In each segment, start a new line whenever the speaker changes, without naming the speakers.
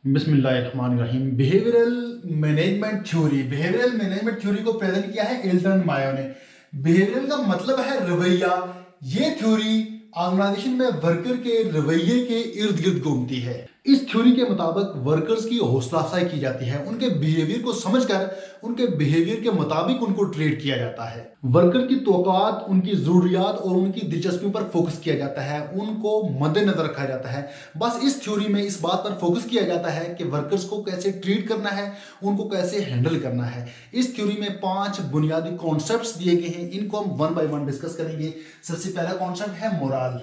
बिस्मिल्लाहिर्रहमानिर्रहीम। Behavioural management theory को present किया है एल्टन मायो ने। बिहेवियरल का मतलब है रवैया। ये थ्योरी ऑर्गेनाइजेशन में वर्कर के रवैये के इर्द गिर्द घूमती है। इस थ्योरी के मुताबिक वर्कर्स की हौसला अफजाई की जाती है, उनके बिहेवियर को समझकर उनके बिहेवियर के मुताबिक उनको ट्रीट किया जाता है। वर्कर की तौक़ात, उनकी जरूरियात और उनकी दिलचस्पियों पर फोकस किया जाता है, उनको मद्देनजर रखा जाता है। बस इस थ्योरी में इस बात पर फोकस किया जाता है कि वर्कर्स को कैसे ट्रीट करना है, उनको कैसे हैंडल करना है। इस थ्योरी में 5 बुनियादी कॉन्सेप्ट्स दिए गए हैं, इनको हम वन बाय वन डिस्कस करेंगे। सबसे पहला कॉन्सेप्ट है मोरल,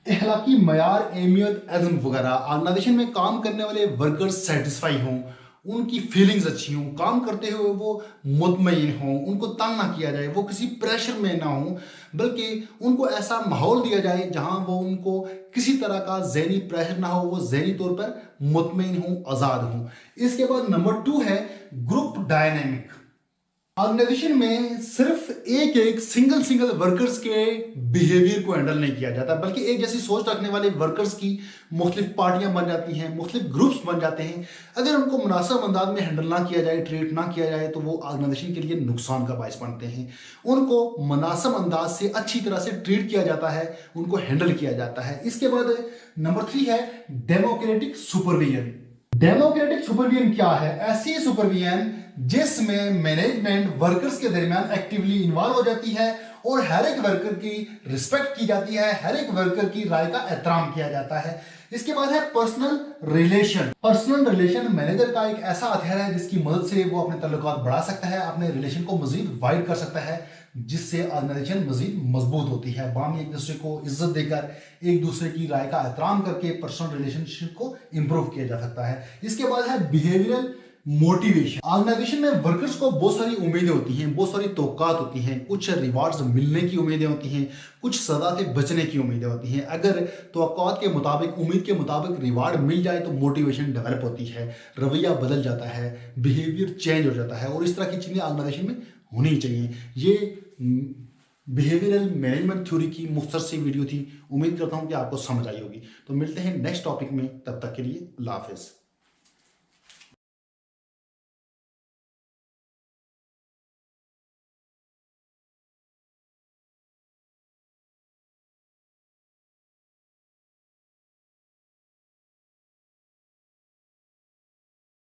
अखलाकी मयार, अहमियत, एज़म वगैरह। ऑर्गेनाइजेशन में काम करने वाले वर्कर्स सेटिस्फाई हों, उनकी फीलिंग्स अच्छी हों, काम करते हुए वो मुतमईन हों, उनको तंग ना किया जाए, वो किसी प्रेशर में ना हों, बल्कि उनको ऐसा माहौल दिया जाए जहां वो उनको किसी तरह का ज़हनी प्रेशर ना हो, वो ज़हनी तौर पर मुतमईन हों, आज़ाद हों। इसके बाद नंबर 2 है ग्रुप डायनेमिक। ऑर्गेनाइजेशन में सिर्फ एक सिंगल वर्कर्स के बिहेवियर को हैंडल नहीं किया जाता, बल्कि एक जैसी सोच रखने वाले वर्कर्स की मुख्तलिफ पार्टियां बन जाती हैं, मुख्तलिफ ग्रुप्स बन जाते हैं। अगर उनको मुनासिब अंदाज में हैंडल ना किया जाए, ट्रीट ना किया जाए, तो वो ऑर्गेनाइजेशन के लिए नुकसान का बायस बनते हैं। उनको मुनासिब अंदाज से अच्छी तरह से ट्रीट किया जाता है, उनको हैंडल किया जाता है। इसके बाद नंबर 3 है डेमोक्रेटिक सुपरविजन। डेमोक्रेटिक सुपरविजन क्या है? ऐसी सुपरविजन जिसमें मैनेजमेंट वर्कर्स के दरमियान एक्टिवली इन्वॉल्व हो जाती है और हर एक वर्कर की रिस्पेक्ट की जाती है, हर एक वर्कर की राय का एहतराम किया जाता है। इसके बाद है personal relation. Personal relation manager का एक ऐसा हथियार है जिसकी मदद से वो अपने ताल्लुकात बढ़ा सकता है, अपने रिलेशन को मजीद वाइड कर सकता है, जिससे ऑर्गेनाइजेशन मजीद मजबूत होती है। बामी एक दूसरे को इज्जत देकर, एक दूसरे की राय का एहतराम करके पर्सनल रिलेशनशिप को इंप्रूव किया जा सकता है। इसके बाद है बिहेवियरल मोटिवेशन। ऑर्गेनाइजेशन में वर्कर्स को बहुत सारी उम्मीदें होती हैं, बहुत सारी तौक़ात होती हैं, कुछ रिवार्ड्स मिलने की उम्मीदें होती हैं, कुछ सज़ा से बचने की उम्मीदें होती हैं। अगर तौक़ात के मुताबिक, उम्मीद के मुताबिक रिवार्ड मिल जाए तो मोटिवेशन डेवलप होती है, रवैया बदल जाता है, बिहेवियर चेंज हो जाता है, और इस तरह की चीज़ें ऑर्गेनाइजेशन में होनी चाहिए। ये बिहेवियरल मैनेजमेंट थ्योरी की मुख्तसर सी वीडियो थी। उम्मीद करता हूँ कि आपको समझ आई होगी। तो मिलते हैं नेक्स्ट टॉपिक में, तब तक के लिए अल्लाह हाफ़िज़।